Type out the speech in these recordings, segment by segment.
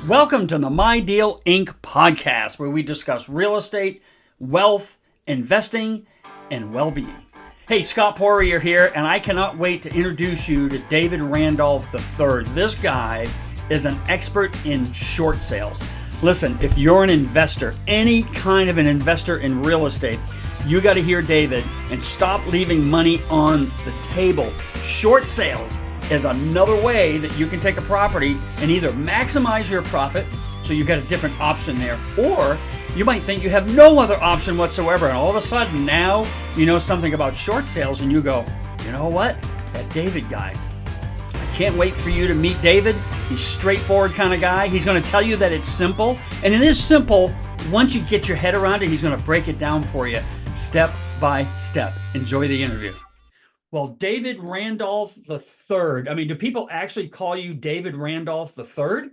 Welcome to the My Deal Inc. podcast, where we discuss real estate, wealth, investing, and well-being. Hey, Scott Poirier here, and I cannot wait to introduce you to David Randolph III. This guy is an expert in short sales. Listen, if you're an investor, any kind of an investor in real estate, you got to hear David and stop leaving money on the table. Short sales is another way that you can take a property and either maximize your profit, so you've got a different option there, or you might think you have no other option whatsoever, and all of a sudden now you know something about short sales and you go, you know what, that David guy, I can't wait for you to meet David. He's a straightforward kind of guy. He's going to tell you that it's simple, and it is simple. Once you get your head around it, he's going to break it down for you step by step. Enjoy the interview. Well, David Randolph III. I mean, do people actually call you David Randolph III?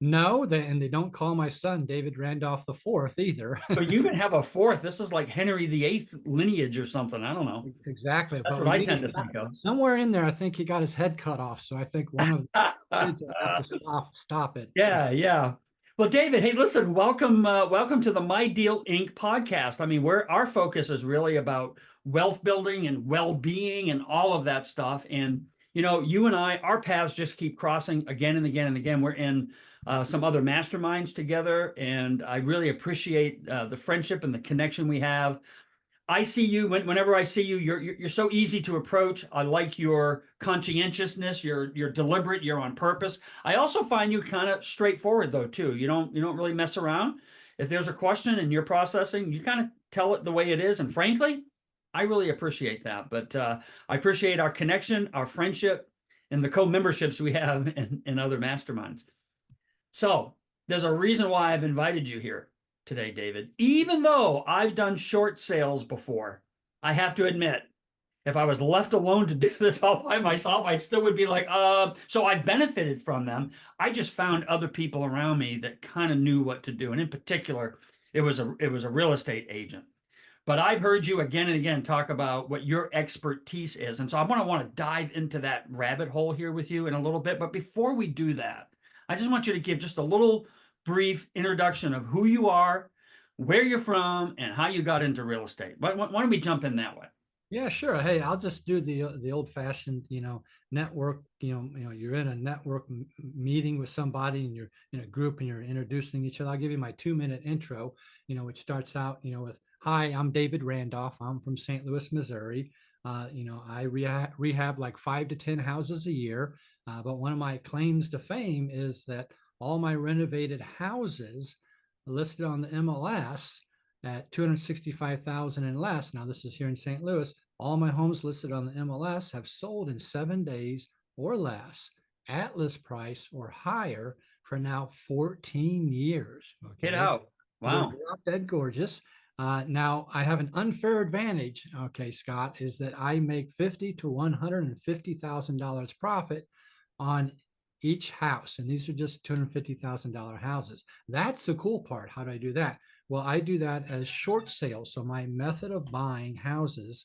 No, they don't call my son David Randolph IV either. But you can have a fourth. This is like Henry VIII lineage or something. I don't know. Exactly. That's But what I tend to think of. somewhere in there, I think he got his head cut off. So I think one of the kids will have to stop it. Yeah. Well, David, hey, listen, welcome to the My Deal Inc. podcast. I mean, our focus is really about wealth building and well-being and all of that stuff. And, you know, you and I, our paths just keep crossing again and again and again. We're in some other masterminds together, and I really appreciate the friendship and the connection we have. I see you whenever I see you, you're so easy to approach. I like your conscientiousness. You're deliberate. You're on purpose. I also find you kind of straightforward though too. You don't really mess around. If there's a question and you're processing, you kind of tell it the way it is. And frankly, I really appreciate that. But I appreciate our connection, our friendship, and the co-memberships we have in other masterminds. So there's a reason why I've invited you here today, David. Even though I've done short sales before, I have to admit, if I was left alone to do this all by myself, I still would be like, so I benefited from them. I just found other people around me that kind of knew what to do. And in particular, it was a real estate agent. But I've heard you again and again talk about what your expertise is. And so I want to dive into that rabbit hole here with you in a little bit. But before we do that, I just want you to give just a little brief introduction of who you are, where you're from, and how you got into real estate. Why don't we jump in that way? Yeah, sure. Hey, I'll just do the old-fashioned, network. You're in a network meeting with somebody, and you're in a group, and you're introducing each other. I'll give you my 2-minute intro. Which starts out, with, "Hi, I'm David Randolph. I'm from St. Louis, Missouri. I rehab like 5 to 10 houses a year. But one of my claims to fame is that all my renovated houses listed on the MLS at 265,000 and less. Now, this is here in St. Louis. All my homes listed on the MLS have sold in 7 days or less at list price or higher for now 14 years. Okay. Get out. Wow. They're drop dead gorgeous. Now, I have an unfair advantage, okay, Scott, is that I make $50,000 to $150,000 profit on each house. And these are just $250,000 houses. That's the cool part. How do I do that? Well, I do that as short sales. So my method of buying houses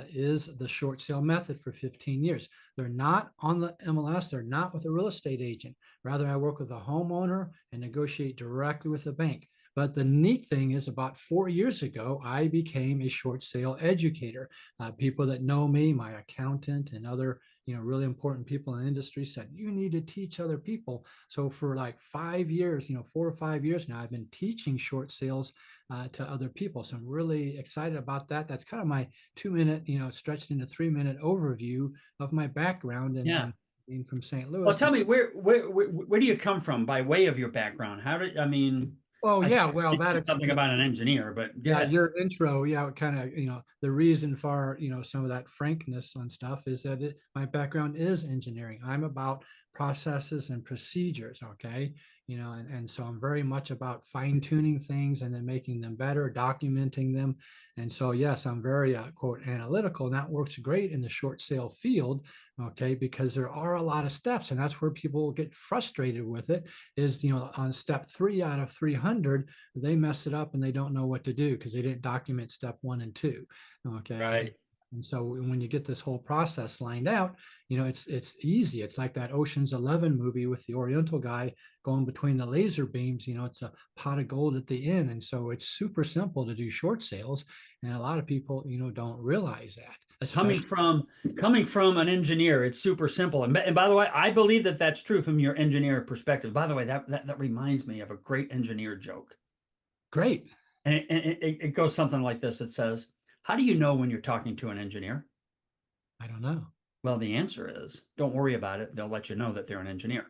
is the short sale method for 15 years. They're not on the MLS. They're not with a real estate agent. Rather, I work with a homeowner and negotiate directly with the bank. But the neat thing is, about 4 years ago, I became a short sale educator. People that know me, my accountant and other really important people in the industry said, you need to teach other people. So for like 5 years, 4 or 5 years now, I've been teaching short sales to other people. So I'm really excited about that. That's kind of my 2-minute, stretched into 3-minute overview of my background and being from St. Louis. Well, tell me, where do you come from by way of your background? Oh, yeah. Well, that's something about an engineer, but yeah, your intro, kind of, the reason for, some of that frankness on stuff is that my background is engineering. I'm about processes and procedures. Okay. And so I'm very much about fine tuning things and then making them better, documenting them. And so, yes, I'm very, quote, analytical, and that works great in the short sale field. Okay. Because there are a lot of steps, and that's where people get frustrated with it is, on step 3 out of 300, they mess it up and they don't know what to do because they didn't document step 1 and 2. Okay. Right. And so when you get this whole process lined out, it's easy. It's like that Ocean's 11 movie with the Oriental guy going between the laser beams. It's a pot of gold at the end. And so it's super simple to do short sales. And a lot of people, don't realize that, Coming especially. from coming from an engineer, it's super simple. And by the way, I believe that that's true from your engineer perspective. By the way, that reminds me of a great engineer joke. Great. And it goes something like this. It says, how do you know when you're talking to an engineer? I don't know. Well, the answer is don't worry about it. They'll let you know that they're an engineer.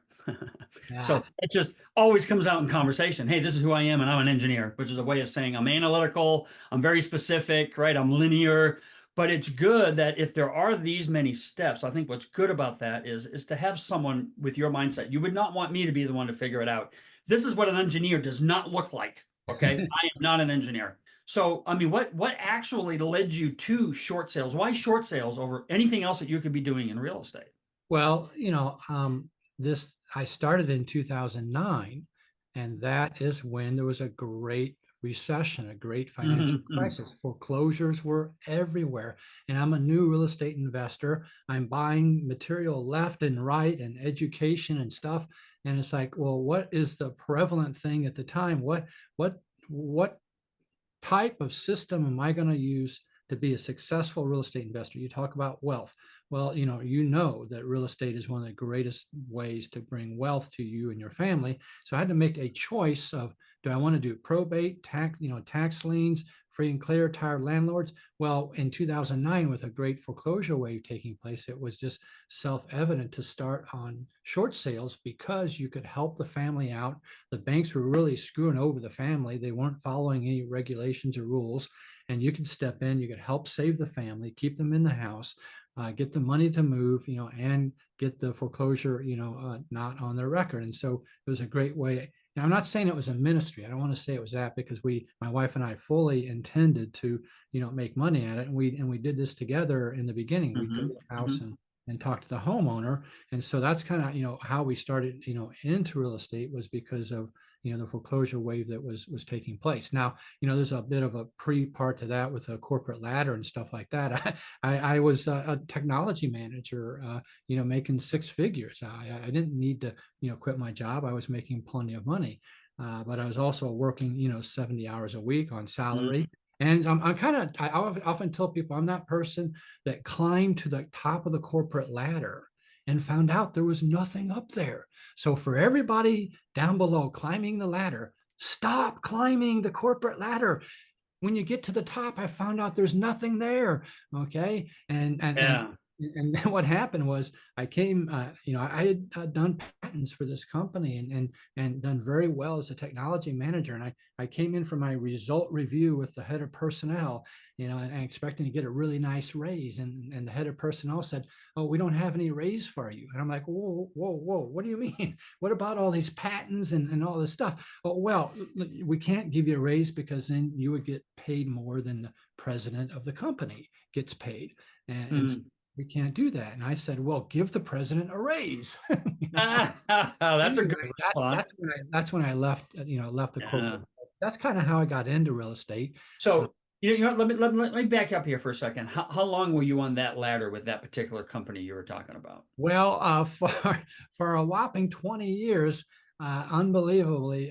Yeah. So it just always comes out in conversation. Hey, this is who I am, and I'm an engineer, which is a way of saying I'm analytical, I'm very specific, right? I'm linear. But it's good that if there are these many steps, I think what's good about that is to have someone with your mindset. You would not want me to be the one to figure it out. This is what an engineer does not look like. Okay. I am not an engineer. So, I mean, what actually led you to short sales? Why short sales over anything else that you could be doing in real estate? Well, this I started in 2009, and that is when there was a great recession, a great financial Mhm. crisis. Foreclosures were everywhere. And I'm a new real estate investor. I'm buying material left and right and education and stuff. And it's like, well, what is the prevalent thing at the time? What type of system am I going to use to be a successful real estate investor? You talk about wealth. Well, that real estate is one of the greatest ways to bring wealth to you and your family. So I had to make a choice of, do I want to do probate, tax liens, free and clear, tired landlords? Well, in 2009, with a great foreclosure wave taking place, it was just self-evident to start on short sales because you could help the family out. The banks were really screwing over the family. They weren't following any regulations or rules. And you could step in, you could help save the family, keep them in the house, get the money to move, and get the foreclosure, not on their record. And so it was a great way. Now, I'm not saying it was a ministry. I don't want to say it was that, because my wife and I fully intended to, make money at it. And we did this together in the beginning. We'd go to Mhm. the house Mhm. and talk to the homeowner. And so that's kind of, how we started, into real estate, was because of, the foreclosure wave that was taking place. Now, there's a bit of a pre-part to that with a corporate ladder and stuff like that. I was a technology manager, making six figures. I didn't need to, quit my job. I was making plenty of money, but I was also working, 70 hours a week on salary. And I often tell people I'm that person that climbed to the top of the corporate ladder and found out there was nothing up there. So for everybody down below climbing the ladder, stop climbing the corporate ladder. When you get to the top, I found out there's nothing there. Okay. Yeah. And then what happened was I came, I had done patents for this company and done very well as a technology manager. And I came in for my result review with the head of personnel, and expecting to get a really nice raise. And the head of personnel said, "Oh, we don't have any raise for you." And I'm like, "Whoa, whoa, whoa, what do you mean? What about all these patents and all this stuff?" "Oh, well, we can't give you a raise because then you would get paid more than the president of the company gets paid. And Mhm. we can't do that." And I said, "Well, give the president a raise." you know? That's a good Anyway, response. that's when I left, left the Yeah. corporate. That's kind of how I got into real estate. Uh, So, let me back up here for a second. How long were you on that ladder with that particular company you were talking about? well, for a whopping 20 years, unbelievably,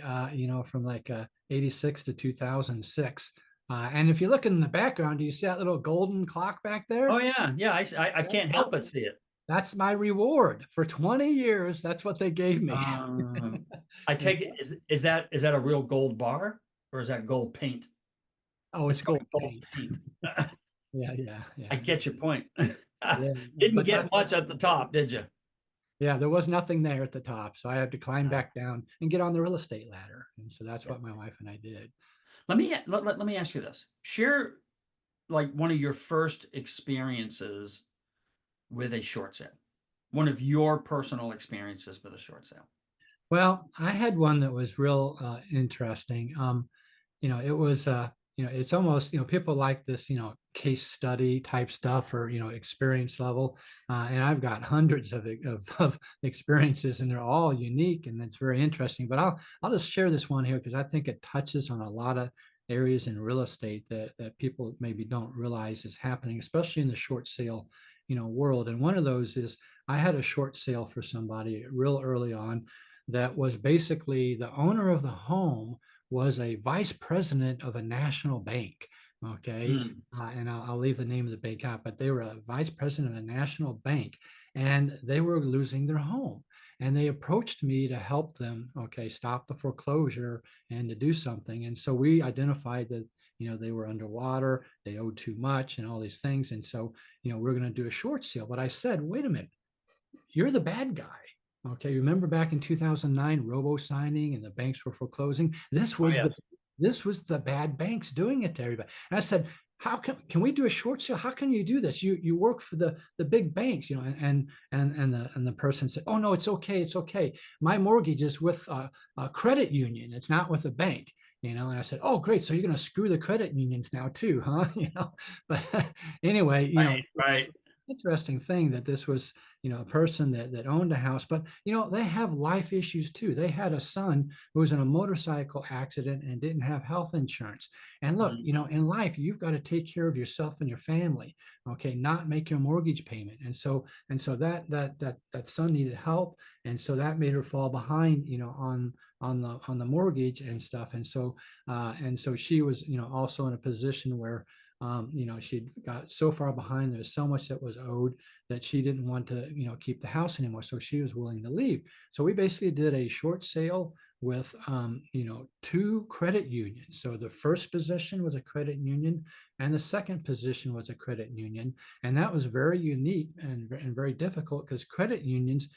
from like 86 to 2006. And if you look in the background, do you see that little golden clock back Oh there? yeah, yeah. I can't help but see it. That's my reward for 20 years. That's what they gave me. Um, I And take it is that a real gold bar or is that gold paint? oh, It's it's probably gold gold paint. paint. Yeah, yeah, I yeah, get your point. yeah. Didn't But get that's much at the top, did you? yeah, there was nothing there at the top. So I had to climb back down and get on the real estate ladder. And so that's Yeah. what my wife and I did. Let me ask you this. Share like one of your first experiences with a short sale. One of your personal experiences with a short sale. Well, I had one that was real interesting. It was it's almost, people like this, case study type stuff, or experience level. And I've got hundreds of experiences, and they're all unique, and it's very interesting. But I'll just share this one here because I think it touches on a lot of areas in real estate that people maybe don't realize is happening, especially in the short sale world. And one of those is I had a short sale for somebody real early on that was basically the owner of the home was a vice president of a national bank. Okay. Mm. And I'll leave the name of the bank out, but they were a vice president of a national bank and they were losing their home. And they approached me to help them, okay, stop the foreclosure and to do something. And so we identified that, they were underwater, they owed too much and all these things. And so, we're going to do a short sale. But I said, wait a minute, you're the bad guy. Okay, remember back in 2009, robo signing and the banks were foreclosing. This Oh was yeah. the bad banks doing it to everybody. And I said, how can we do a short sale? How can you do this? You work for the big banks, and the person said, oh no, it's okay, it's okay. My mortgage is with a credit union. It's not with a bank. And I said, oh great, so you're going to screw the credit unions now too, huh? But anyway, Right. Right. interesting thing that this was a person that owned a house, but they have life issues too. They had a son who was in a motorcycle accident and didn't have health insurance. And look, Mm. in life you've got to take care of yourself and your family, okay, not make your mortgage payment. And so that son needed help, and so that made her fall behind on the mortgage and stuff. And so she was also in a position where she'd got so far behind. There was so much that was owed that she didn't want to, keep the house anymore. So she was willing to leave. So we basically did a short sale with, two credit unions. So the first position was a credit union, and the second position was a credit union, and that was very unique and very difficult because credit unions,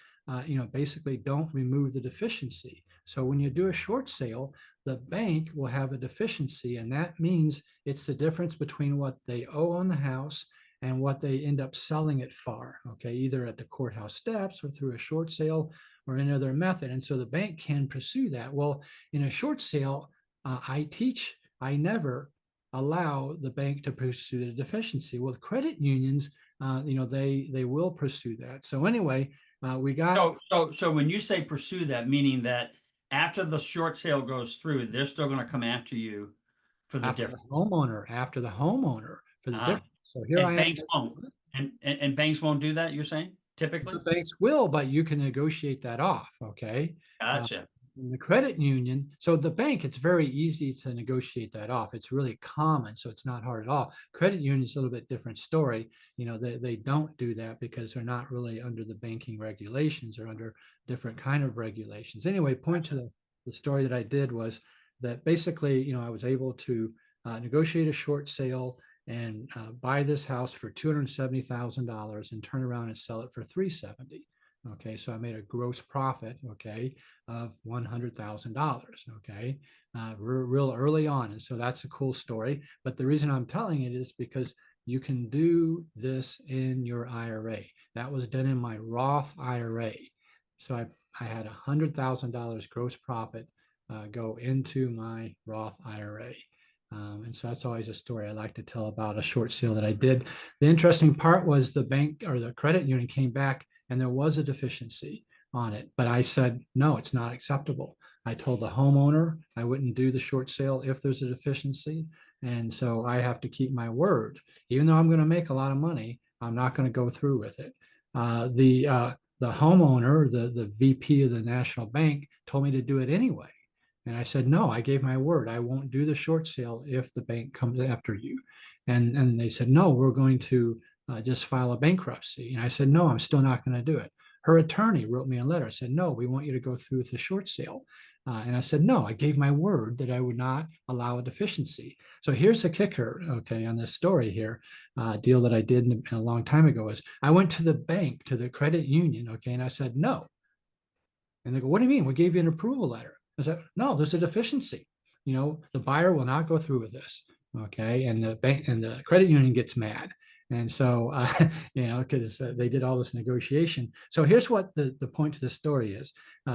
basically don't remove the deficiency. So when you do a short sale, the bank will have a deficiency, and that means it's the difference between what they owe on the house and what they end up selling it for, okay, either at the courthouse steps or through a short sale or any other method. And so the bank can pursue that. Well, in a short sale, I never allow the bank to pursue the deficiency. With credit unions, they will pursue that. So anyway, we got So when you say pursue that, meaning that after the short sale goes through, they're still going to come after you for the difference. after the homeowner for the Ah, difference. So here I and am. banks won't. And banks won't do that, you're saying, typically? The banks will, but you can negotiate that off. Okay. Uh, Gotcha. in the credit union, so the bank, it's very easy to negotiate that off. It's really common, so it's not hard at all. Credit union is a little bit different story. They don't do that because they're not really under the banking regulations or under different kind of regulations. Anyway, point to the story that I did was that basically, I was able to negotiate a short sale and buy this house for $270,000 and turn around and sell it for $370,000. Okay, so I made a gross profit, okay, of $100,000. Okay, real early on, and so that's a cool story. But the reason I'm telling it is because you can do this in your IRA. That was done in my Roth IRA. So I had $100,000 gross profit go into my Roth IRA. And so that's always a story I like to tell about a short sale that I did. The interesting part was the bank or the credit union came back and there was a deficiency on it. But I said, no, it's not acceptable. I told the homeowner I wouldn't do the short sale if there's a deficiency. And so I have to keep my word. Even though I'm going to make a lot of money, I'm not going to go through with it. The homeowner, the VP of the national bank, told me to do it anyway. And I said, no, I gave my word. I won't do the short sale if the bank comes after you. And they said, no, we're going to just file a bankruptcy. And I said, no, I'm still not going to do it. Her attorney wrote me a letter, said, no, we want you to go through with the short sale. And I said, no, I gave my word that I would not allow a deficiency. So here's the kicker, okay, on this story here, deal that I did a long time ago is I went to the bank, to the credit union, okay, and I said, no. And they go, what do you mean? We gave you an approval letter. I said, no, there's a deficiency. The buyer will not go through with this. Okay. And the bank and the credit union gets mad. And so, because they did all this negotiation. So here's what the point to the story is.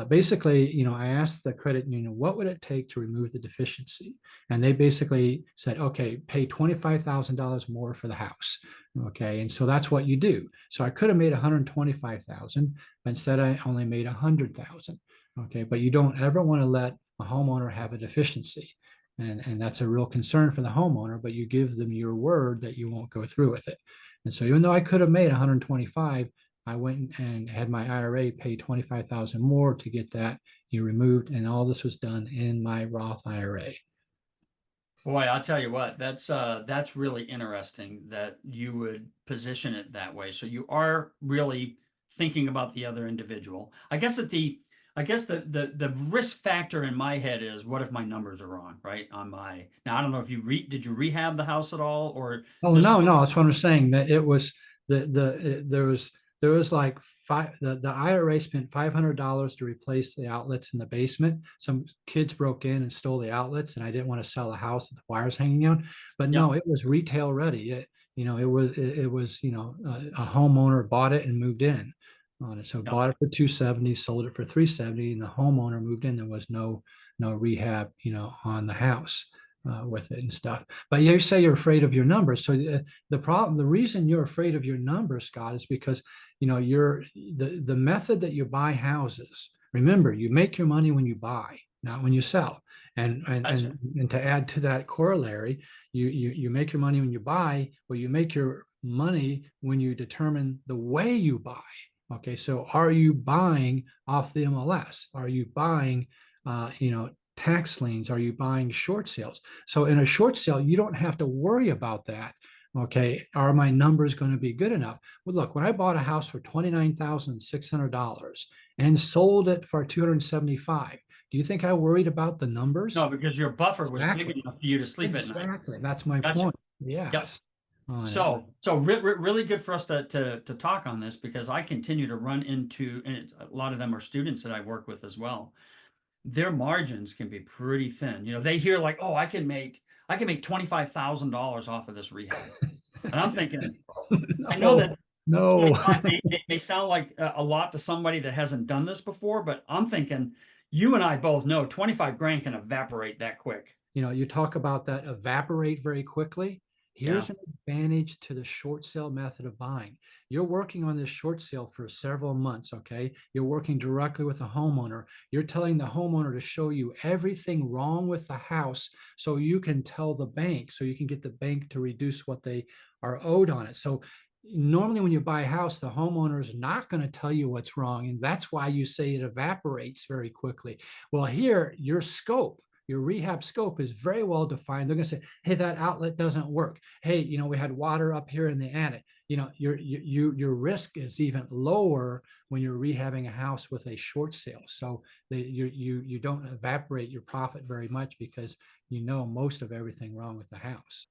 Basically, I asked the credit union, what would it take to remove the deficiency? And they basically said, okay, pay $25,000 more for the house. Okay. And so that's what you do. So I could have made 125,000, but instead I only made 100,000. Okay. But you don't ever want to let a homeowner have a deficiency. And that's a real concern for the homeowner, but you give them your word that you won't go through with it. And so even though I could have made 125, I went and had my IRA pay 25,000 more to get that removed, and all this was done in my Roth IRA. Boy, I'll tell you what, that's really interesting that you would position it that way. So you are really thinking about the other individual. I guess the risk factor in my head is what if my numbers are wrong, right? On my now I don't know if did you rehab the house at all or Oh this is no, no, that's what I'm saying. That it was there was like the IRA spent $500 to replace the outlets in the basement. Some kids broke in and stole the outlets, and I didn't want to sell the house with the wires hanging out. But yep, no, it was retail ready. It was a homeowner bought it and moved in on it. So yep. bought it for 270, sold it for 370, and the homeowner moved in. There was no rehab, on the house with it and stuff. But you say you're afraid of your numbers. So the reason you're afraid of your numbers, Scott, is because you're the method that you buy houses. Remember, you make your money when you buy, not when you sell. Gotcha. And to add to that corollary, you make your money when you buy. Well, you make your money when you determine the way you buy. Okay, so are you buying off the MLS? Are you buying, tax liens? Are you buying short sales? So in a short sale, you don't have to worry about that. Okay, are my numbers going to be good enough? Well, look, when I bought a house for $29,600 and sold it for 275, do you think I worried about the numbers? No, because your buffer was big Exactly. enough for you to sleep at night. Exactly. That's my Gotcha. point. Yep. Yes. On it. So really good for us to talk on this because I continue to run into, and a lot of them are students that I work with as well. Their margins can be pretty thin. They hear like, oh, I can make $25,000 off of this rehab. And I'm thinking, I know No, that no. 25 they sound like a lot to somebody that hasn't done this before, but I'm thinking you and I both know 25 grand can evaporate that quick. You talk about that evaporate very quickly. Yeah. Here's an advantage to the short sale method of buying. You're working on this short sale for several months, okay? You're working directly with the homeowner. You're telling the homeowner to show you everything wrong with the house so you can tell the bank, so you can get the bank to reduce what they are owed on it. So normally when you buy a house, the homeowner is not going to tell you what's wrong. And that's why you say it evaporates very quickly. Well, here, your rehab scope is very well defined. They're going to say, hey, that outlet doesn't work. Hey, we had water up here in the attic. Your risk is even lower when you're rehabbing a house with a short sale. So you don't evaporate your profit very much because most of everything wrong with the house.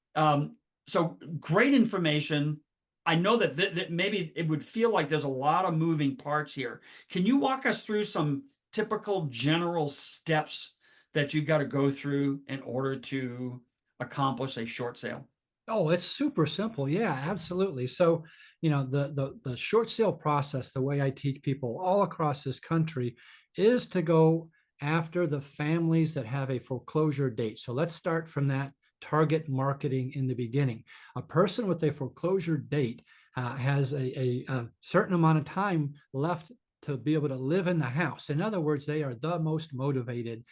So great information. I know that maybe it would feel like there's a lot of moving parts here. Can you walk us through some typical general steps that you got to go through in order to accomplish a short sale? Oh, it's super simple. Yeah, absolutely. So, the short sale process, the way I teach people all across this country is to go after the families that have a foreclosure date. So let's start from that target marketing in the beginning. A person with a foreclosure date has a certain amount of time left to be able to live in the house. In other words, they are the most motivated,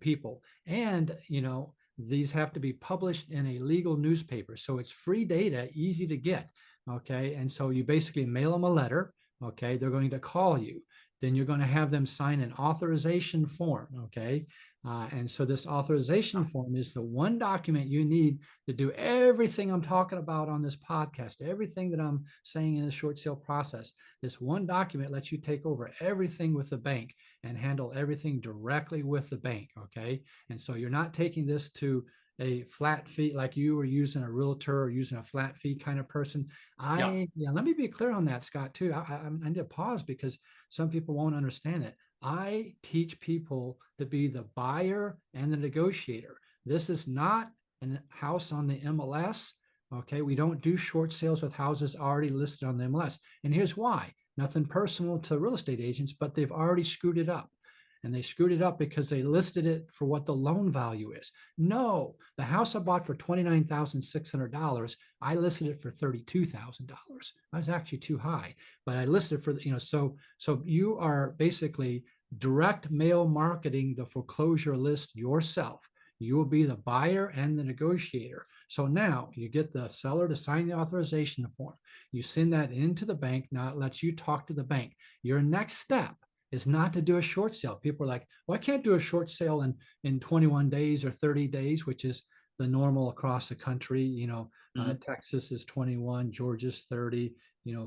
people. And, these have to be published in a legal newspaper. So it's free data, easy to get. Okay. And so you basically mail them a letter. Okay. They're going to call you. Then you're going to have them sign an authorization form. Okay. And so this authorization form is the one document you need to do everything I'm talking about on this podcast, everything that I'm saying in the short sale process. This one document lets you take over everything with the bank and handle everything directly with the bank. Okay. And so you're not taking this to a flat fee like you were using a realtor or using a flat fee kind of person. Yeah. Let me be clear on that, Scott, too. I need to pause because some people won't understand it. I teach people to be the buyer and the negotiator. This is not a house on the MLS. Okay. We don't do short sales with houses already listed on the MLS. And here's why. Nothing personal to real estate agents, but they've already screwed it up. And they screwed it up because they listed it for what the loan value is. No, the house I bought for $29,600, I listed it for $32,000. I was actually too high, but I listed it for, so you are basically direct mail marketing the foreclosure list yourself. You will be the buyer and the negotiator. So now you get the seller to sign the authorization form. You send that into the bank. Now it lets you talk to the bank. Your next step is not to do a short sale. People are like, well, I can't do a short sale in 21 days or 30 days, which is the normal across the country. Texas is 21, Georgia's 30,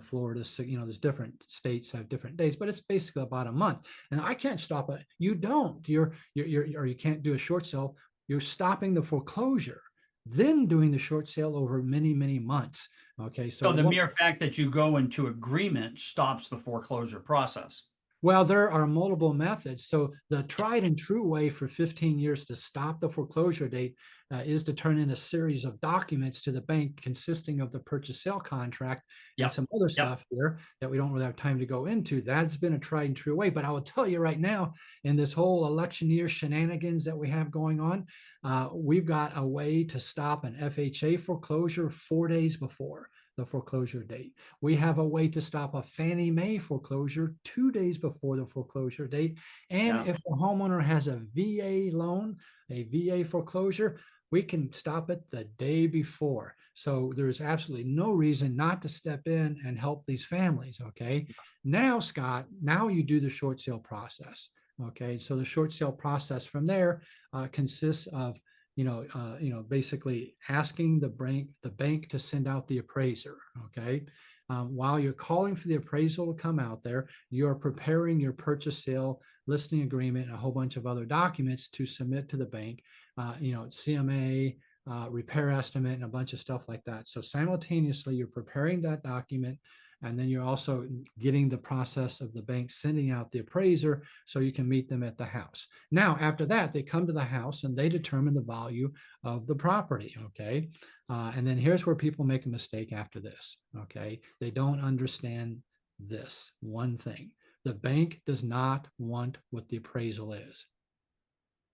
Florida, there's different states have different dates, but it's basically about a month. And I can't stop it. You don't. Or you can't do a short sale. You're stopping the foreclosure, then doing the short sale over many, many months. Okay, so the mere fact that you go into agreement stops the foreclosure process. Well, there are multiple methods. So the tried and true way for 15 years to stop the foreclosure date is to turn in a series of documents to the bank consisting of the purchase sale contract and some other stuff here that we don't really have time to go into. That's been a tried and true way. But I will tell you right now, in this whole election year shenanigans that we have going on, we've got a way to stop an FHA foreclosure 4 days before the foreclosure date. We have a way to stop a Fannie Mae foreclosure 2 days before the foreclosure date. And if the homeowner has a VA loan, a VA foreclosure, we can stop it the day before. So there's absolutely no reason not to step in and help these families. Okay. Now, Scott, now you do the short sale process. Okay. So the short sale process from there consists of basically asking the bank to send out the appraiser. Okay. While you're calling for the appraisal to come out there, you're preparing your purchase sale listing agreement and a whole bunch of other documents to submit to the bank, CMA, repair estimate, and a bunch of stuff like that. So simultaneously, you're preparing that document, and then you're also getting the process of the bank sending out the appraiser so you can meet them at the house. Now, after that, they come to the house and they determine the value of the property, okay? And then here's where people make a mistake after this, okay? They don't understand this one thing. The bank does not want what the appraisal is.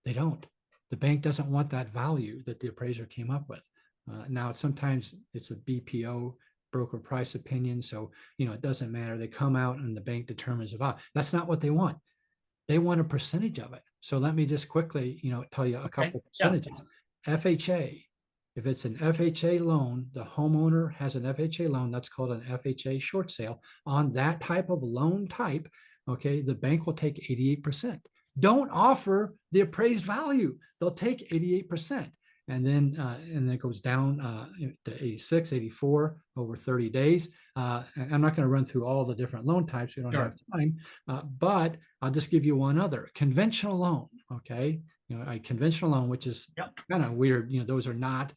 They don't. The bank doesn't want that value that the appraiser came up with. Now, sometimes it's a BPO, broker price opinion. So, it doesn't matter. They come out and the bank determines the value. That's not what they want. They want a percentage of it. So let me just quickly, tell you a couple percentages. FHA, if it's an FHA loan, the homeowner has an FHA loan, that's called an FHA short sale. On that type of loan type, okay, the bank will take 88%. Don't offer the appraised value. They'll take 88%. And then it goes down to 86, 84 over 30 days. And I'm not going to run through all the different loan types. We don't have time, but I'll just give you one other. Conventional loan, okay? A conventional loan, which is kind of weird. Those are not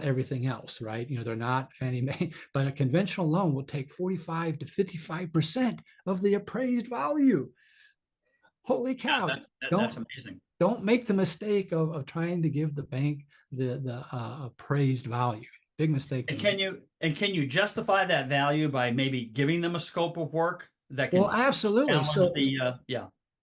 everything else, right? They're not Fannie Mae, but a conventional loan will take 45 to 55% of the appraised value. Holy cow. That's amazing. Don't make the mistake of trying to give the bank the appraised value. Big mistake. And can you justify that value by maybe giving them a scope of work that can? Well, absolutely. So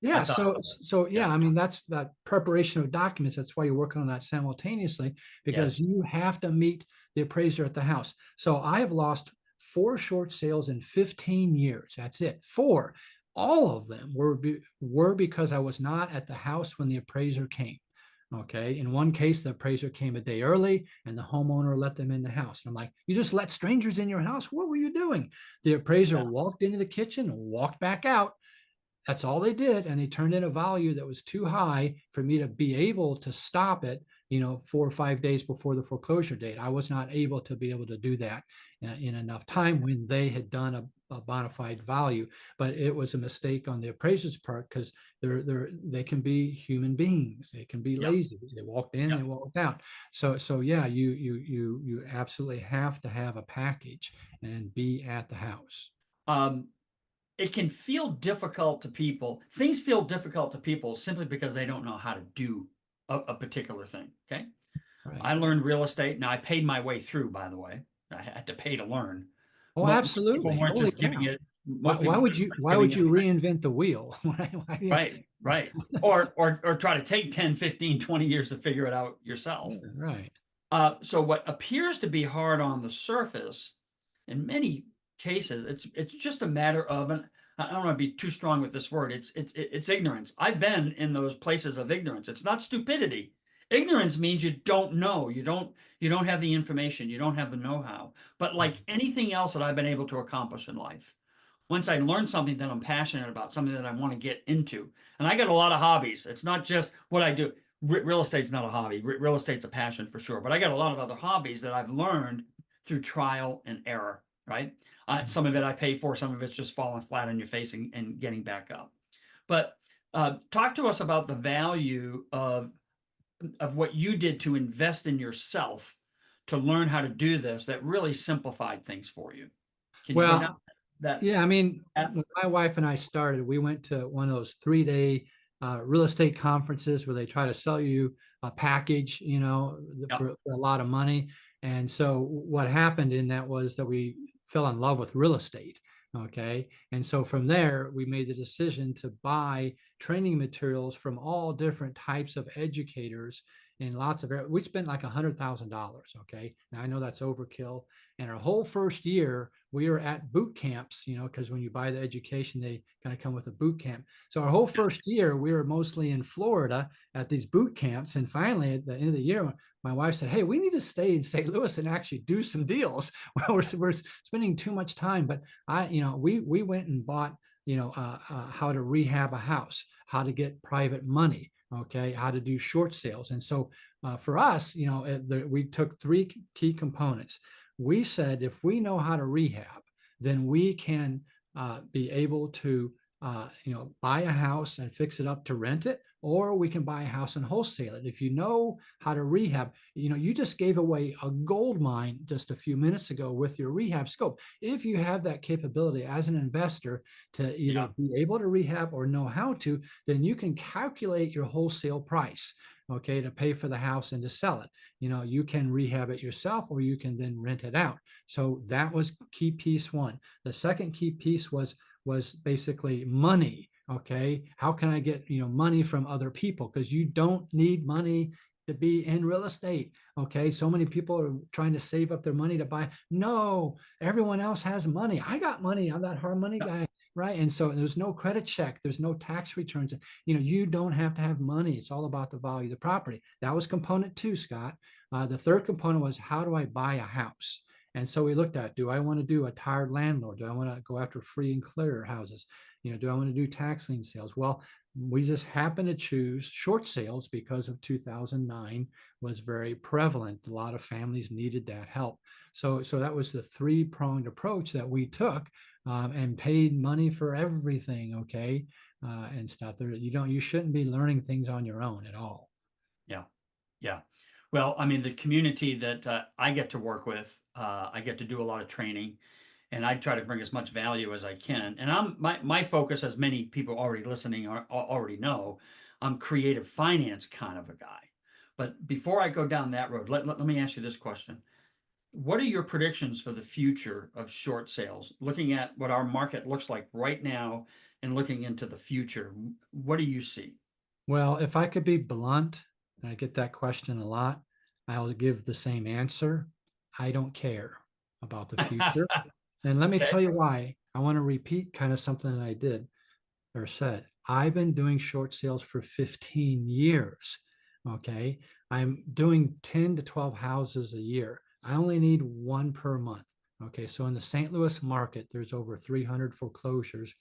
yeah. So I mean, that's that preparation of documents. That's why you're working on that simultaneously, because you have to meet the appraiser at the house. So I have lost 4 short sales in 15 years. That's it. 4. All of them were because I was not at the house when the appraiser came. Okay. In one case, the appraiser came a day early and the homeowner let them in the house. And I'm like, you just let strangers in your house? What were you doing? The appraiser walked into the kitchen and walked back out. That's all they did. And they turned in a value that was too high for me to be able to stop it, 4 or 5 days before the foreclosure date. I was not able to do that in enough time when they had done a bona fide value. But it was a mistake on the appraiser's part, because they can be human beings. They can be lazy. They walked in, they walked out. So yeah, you absolutely have to have a package and be at the house. It can feel difficult to people. Things feel difficult to people simply because they don't know how to do a particular thing. Okay. Right. I learned real estate. Now I paid my way through, by the way. I had to pay to learn. Oh, absolutely. People weren't just giving it. Why would you reinvent the wheel? Right. Or try to take 10, 15, 20 years to figure it out yourself. Right. So what appears to be hard on the surface, in many cases, it's just a matter of, and I don't want to be too strong with this word, it's ignorance. I've been in those places of ignorance. It's not stupidity. Ignorance means you don't know. You don't have the information. You don't have the know-how. But like anything else that I've been able to accomplish in life, once I learn something that I'm passionate about, something that I want to get into, and I got a lot of hobbies. It's not just what I do. Real estate's not a hobby. Real estate's a passion for sure. But I got a lot of other hobbies that I've learned through trial and error, right? Some of it I pay for, some of it's just falling flat on your face and getting back up. But talk to us about the value of what you did to invest in yourself to learn how to do this that really simplified things for you. Can you go down Well, that yeah, I mean, path? when my wife and I started, we went to one of those 3-day real estate conferences where they try to sell you a package, Yep. for a lot of money. And so what happened in that was that we fell in love with real estate. Okay. And so from there, we made the decision to buy training materials from all different types of educators in lots of areas. We spent like $100,000. Okay. Now I know that's overkill. And our whole first year, we were at boot camps, because when you buy the education, they kind of come with a boot camp. So our whole first year, we were mostly in Florida at these boot camps. And finally, at the end of the year, my wife said, "Hey, we need to stay in St. Louis and actually do some deals. We're spending too much time." But we went and bought, how to rehab a house, how to get private money, okay, how to do short sales. And so for us, we took three key components. We said if we know how to rehab, then we can be able to buy a house and fix it up to rent it, or we can buy a house and wholesale it. If you know how to rehab, you just gave away a gold mine just a few minutes ago with your rehab scope. If you have that capability as an investor to either Yeah. be able to rehab or know how to, then you can calculate your wholesale price, okay, to pay for the house and to sell it. You can rehab it yourself or you can then rent it out. So that was key piece one. The second key piece was basically money. Okay, how can I get money from other people? Because you don't need money to be in real estate. Okay, so many people are trying to save up their money to buy. No, everyone else has money. I got money. I'm that hard money guy, right? And so there's no credit check. There's no tax returns. You don't have to have money. It's all about the value of the property. That was component two, Scott. The third component was, how do I buy a house? And so we looked at, do I want to do a tired landlord? Do I want to go after free and clear houses? Do I want to do tax lien sales? Well, we just happened to choose short sales because of 2009 was very prevalent. A lot of families needed that help. So that was the three-pronged approach that we took, and paid money for everything. Okay. And stuff there. You shouldn't be learning things on your own at all. Yeah. Yeah. Well, I mean, the community that I get to work with, I get to do a lot of training, and I try to bring as much value as I can. And my focus, as many people already listening already know, I'm creative finance kind of a guy. But before I go down that road, let me ask you this question. What are your predictions for the future of short sales? Looking at what our market looks like right now and looking into the future, what do you see? Well, if I could be blunt, and I get that question a lot, I'll give the same answer. I don't care about the future. And let me Okay. tell you why. I want to repeat kind of something that I did or said. I've been doing short sales for 15 years. Okay. I'm doing 10 to 12 houses a year. I only need one per month. Okay. So in the St. Louis market, there's over 300 foreclosures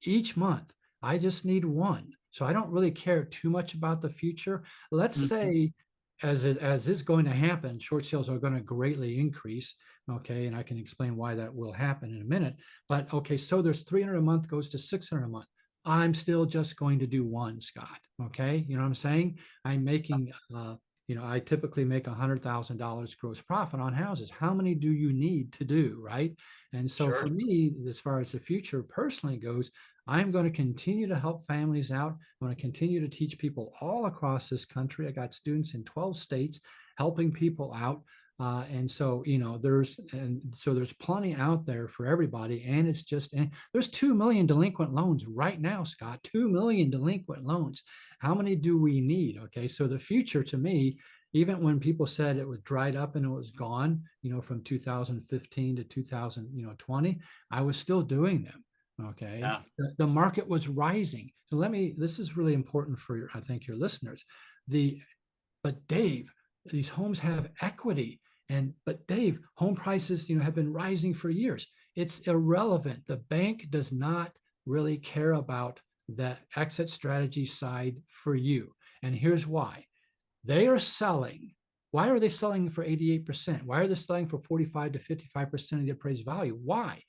each month. I just need one. So I don't really care too much about the future. Let's Mhm. say, as is going to happen, short sales are going to greatly increase. Okay. And I can explain why that will happen in a minute. But okay, so there's 300 a month goes to 600 a month. I'm still just going to do one, Scott. Okay. You know what I'm saying? I'm making, I typically make $100,000 gross profit on houses. How many do you need to do? Right. And so Sure. for me, as far as the future personally goes, I'm going to continue to help families out. I'm going to continue to teach people all across this country. I got students in 12 states helping people out. And so, there's plenty out there for everybody. And there's 2 million delinquent loans right now, Scott, 2 million delinquent loans. How many do we need? Okay. So the future to me, even when people said it was dried up and it was gone, from 2015 to 2020, I was still doing them. Okay. Yeah. The market was rising. So this is really important for I think your listeners. The but Dave, these homes have equity. But Dave, home prices, have been rising for years. It's irrelevant. The bank does not really care about that exit strategy side for you. And here's why. They are selling. Why are they selling for 88%? Why are they selling for 45 to 55% of the appraised value? Why?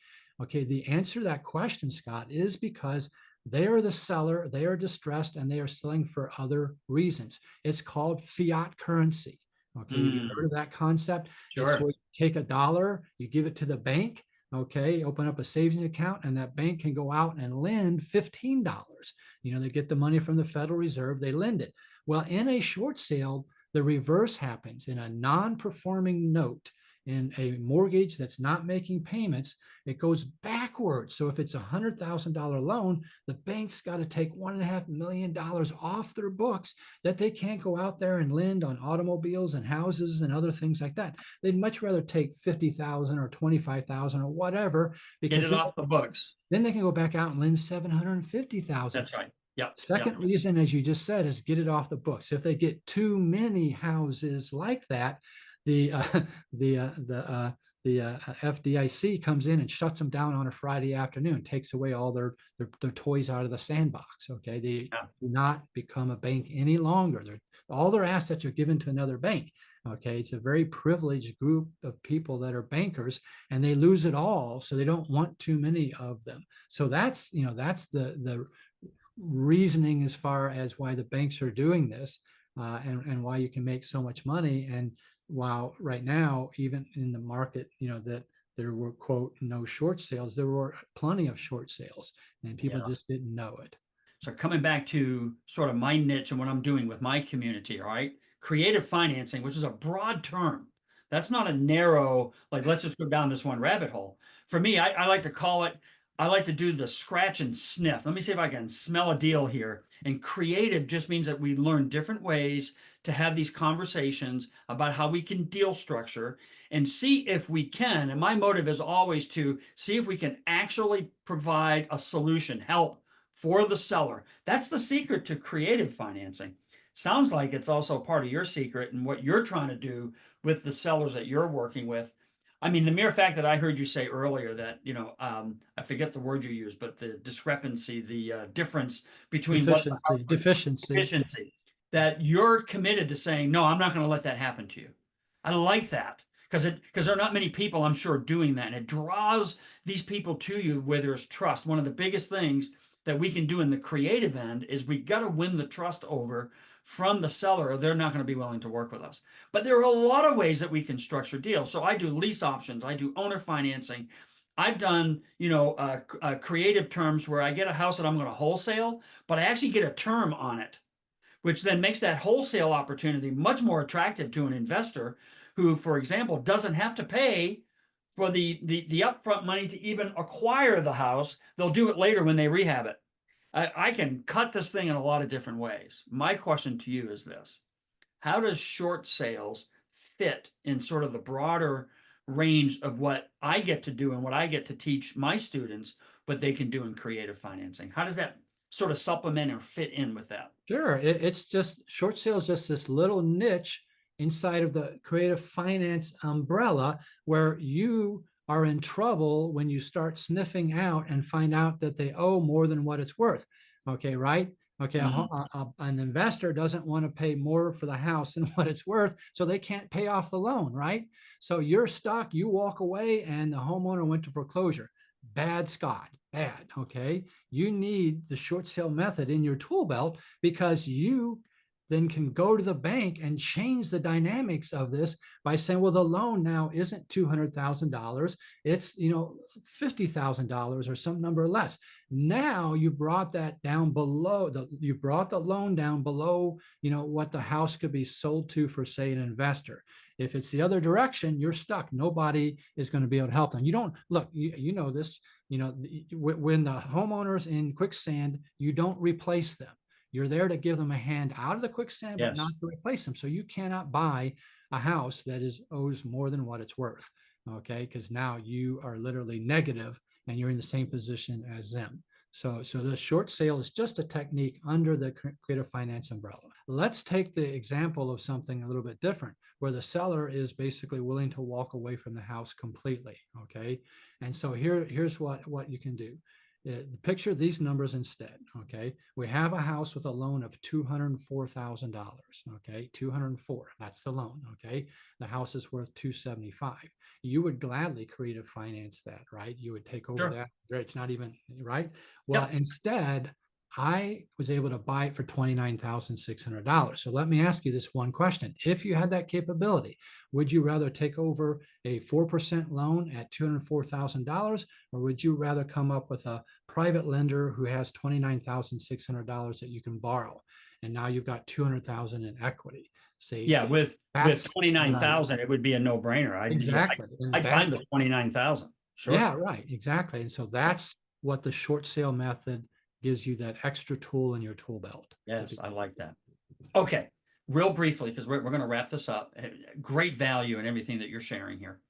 Okay, the answer to that question, Scott, is because they are the seller, they are distressed, and they are selling for other reasons. It's called fiat currency. Okay, have you heard of that concept? It's Sure. where you take $1, you give it to the bank, okay, open up a savings account, and that bank can go out and lend $15. They get the money from the Federal Reserve, they lend it. Well, in a short sale, the reverse happens. In a non-performing note, in a mortgage that's not making payments, it goes backwards. So if it's a $100,000 loan, the bank's got to take $1.5 million off their books that they can't go out there and lend on automobiles and houses and other things like that. They'd much rather take 50,000 or 25,000 or whatever, Get because it off the books. then they can go back out and lend 750,000. That's right. Yep. Second reason, as you just said, is get it off the books. If they get too many houses like that, the FDIC comes in and shuts them down on a Friday afternoon, takes away all their toys out of the sandbox. Okay, they do not become a bank any longer. All their assets are given to another bank. Okay, it's a very privileged group of people that are bankers, and they lose it all, so they don't want too many of them. So that's the reasoning as far as why the banks are doing this, and why you can make so much money. And while right now, even in the market, that there were, quote, no short sales, there were plenty of short sales, and people just didn't know it. So coming back to sort of my niche and what I'm doing with my community, all right, creative financing, which is a broad term. That's not a narrow, like, let's just go down this one rabbit hole. For me, I like to call it, I like to do the scratch and sniff. Let me see if I can smell a deal here. And creative just means that we learn different ways to have these conversations about how we can deal structure and see if we can. And my motive is always to see if we can actually provide a solution, help for the seller. That's the secret to creative financing. Sounds like it's also part of your secret and what you're trying to do with the sellers that you're working with. I mean, the mere fact that I heard you say earlier that, I forget the word you used, but the discrepancy, the difference between what the house deficiency, that you're committed to saying, no, I'm not going to let that happen to you. I like that because there are not many people, I'm sure, doing that. And it draws these people to you where there's trust. One of the biggest things that we can do in the creative end is we got to win the trust over from the seller, or they're not going to be willing to work with us. But there are a lot of ways that we can structure deals. So I do lease options, I do owner financing. I've done, creative terms where I get a house that I'm going to wholesale, but I actually get a term on it, which then makes that wholesale opportunity much more attractive to an investor who, for example, doesn't have to pay for the upfront money to even acquire the house. They'll do it later when they rehab it. I can cut this thing in a lot of different ways. My question to you is this: how does short sales fit in sort of the broader range of what I get to do and what I get to teach my students, what they can do in creative financing? How does that sort of supplement or fit in with that? Sure. It's just short sales, just this little niche inside of the creative finance umbrella where you are in trouble when you start sniffing out and find out that they owe more than what it's worth. Okay, right? Okay, an investor doesn't want to pay more for the house than what it's worth, so they can't pay off the loan, right? So you're stuck, you walk away, and the homeowner went to foreclosure. Bad, Scott, bad. Okay, you need the short sale method in your tool belt because you then can go to the bank and change the dynamics of this by saying, well, the loan now isn't $200,000, it's $50,000 or some number less. Now you brought that down below you brought the loan down below what the house could be sold to for, say, an investor. If it's the other direction, you're stuck. Nobody is going to be able to help them. You don't look, you know this, when the homeowner's in quicksand, you don't replace them. You're there to give them a hand out of the quicksand, but not to replace them. So you cannot buy a house that owes more than what it's worth. Okay, because now you are literally negative and you're in the same position as them. So the short sale is just a technique under the creative finance umbrella. Let's take the example of something a little bit different, where the seller is basically willing to walk away from the house completely. Okay. And so here's what you can do. Picture these numbers instead. Okay. We have a house with a loan of $204,000. Okay. 204. That's the loan. Okay. The house is worth 275. You would gladly creative finance that, right? You would take over Sure. that. It's not even right. Well, Yep. instead, I was able to buy it for $29,600. So let me ask you this one question. If you had that capability, would you rather take over a 4% loan at $204,000, or would you rather come up with a private lender who has $29,600 that you can borrow? And now you've got $200,000 in equity. See, Yeah, with that's 29,000, it would be a no-brainer. exactly. And I'd find that's, the 29,000. Sure. yeah, right. Exactly. And so that's what the short sale method gives you, that extra tool in your tool belt. Yes, I like that. Okay, real briefly, because we're going to wrap this up. Great value in everything that you're sharing here.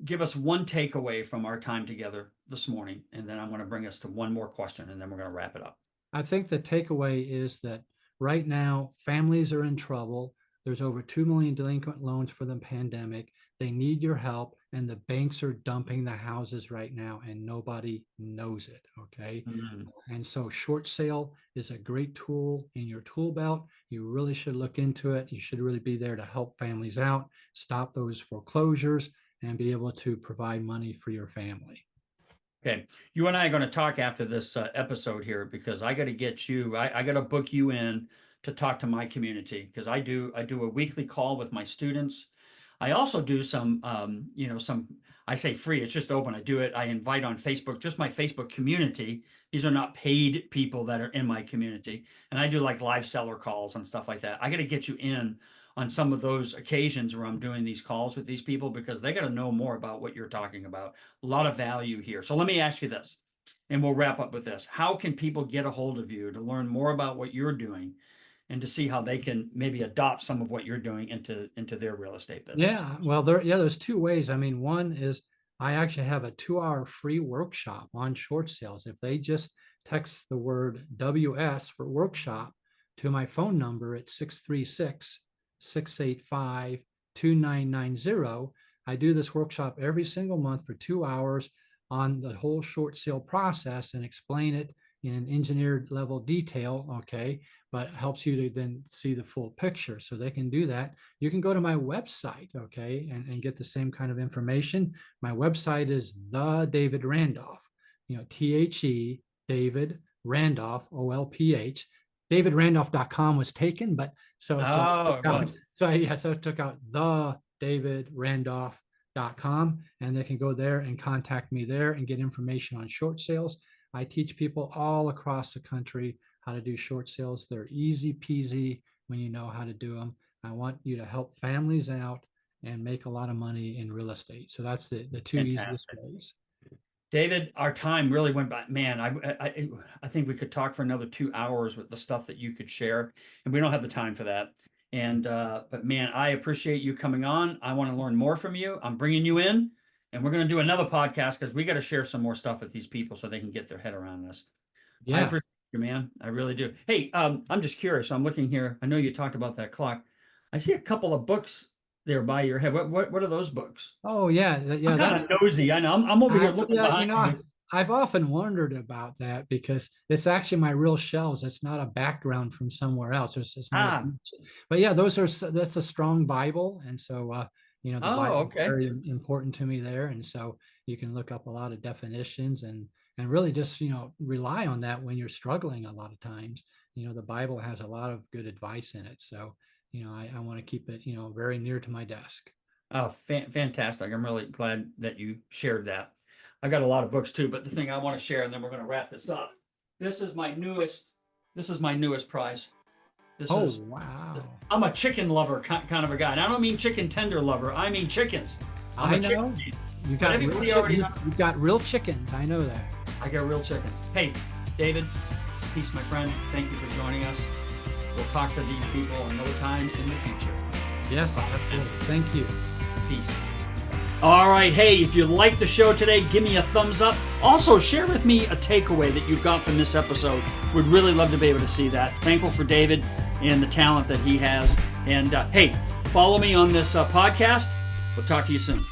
Give us one takeaway from our time together this morning, and then I'm going to bring us to one more question, and then we're going to wrap it up. I think the takeaway is that right now, families are in trouble. There's over 2 million delinquent loans for the pandemic. They need your help, and the banks are dumping the houses right now, and nobody knows it. Okay. And so short sale is a great tool in your tool belt. You really should look into it. You should really be there to help families out, stop those foreclosures, and be able to provide money for your family. Okay, you and I are going to talk after this episode here, because I got to get you. I got to book you in to talk to my community, because I do a weekly call with my students. I also do some, I say free, it's just open. I do it. I invite on Facebook, just my Facebook community. These are not paid people that are in my community. And I do like live seller calls and stuff like that. I got to get you in on some of those occasions where I'm doing these calls with these people, because they got to know more about what you're talking about. A lot of value here. So let me ask you this, and we'll wrap up with this. How can people get a hold of you to learn more about what you're doing, and to see how they can maybe adopt some of what you're doing into their real estate business? Yeah, well, there's two ways. I mean, one is I actually have a 2-hour free workshop on short sales. If they just text the word WS for workshop to my phone number at 636-685-2990, I do this workshop every single month for 2 hours on the whole short sale process and explain it in engineered level detail. Okay. But helps you to then see the full picture. So they can do that. You can go to my website, okay, and get the same kind of information. My website is the David Randolph, THE David Randolph, OLPH. DavidRandolph.com was taken, but so I took out the DavidRandolph.com, and they can go there and contact me there and get information on short sales. I teach people all across the country how to do short sales. They're easy peasy when you know how to do them. I want you to help families out and make a lot of money in real estate. So that's the two easiest ways. David, our time really went by. Man, I think we could talk for another 2 hours with the stuff that you could share, and we don't have the time for that. And but man, I appreciate you coming on. I want to learn more from you. I'm bringing you in, and we're going to do another podcast, because we got to share some more stuff with these people so they can get their head around this. Yeah. I appreciate you, man. I really do. Hey, I'm just curious. I'm looking here. I know you talked about that clock. I see a couple of books there by your head. What are those books? Oh yeah. I'm kind of nosy. I know. I'm over here looking behind you. I've often wondered about that, because it's actually my real shelves. It's not a background from somewhere else. It's not but yeah, that's a strong Bible. And so, the Bible is very important to me there. And so you can look up a lot of definitions and really just, rely on that when you're struggling a lot of times. The Bible has a lot of good advice in it. So, I want to keep it, very near to my desk. Oh, fantastic. I'm really glad that you shared that. I got a lot of books too, but the thing I want to share, and then we're going to wrap this up. This is my newest prize. Wow. I'm a chicken lover kind of a guy. And I don't mean chicken tender lover. I mean chickens. I know. You've got real chickens. I know that. I got real chickens. Hey, David, peace, my friend. Thank you for joining us. We'll talk to these people another time in the future. Yes, absolutely. Thank you. Peace. All right. Hey, if you like the show today, give me a thumbs up. Also, share with me a takeaway that you got from this episode. Would really love to be able to see that. Thankful for David and the talent that he has. And hey, follow me on this podcast. We'll talk to you soon.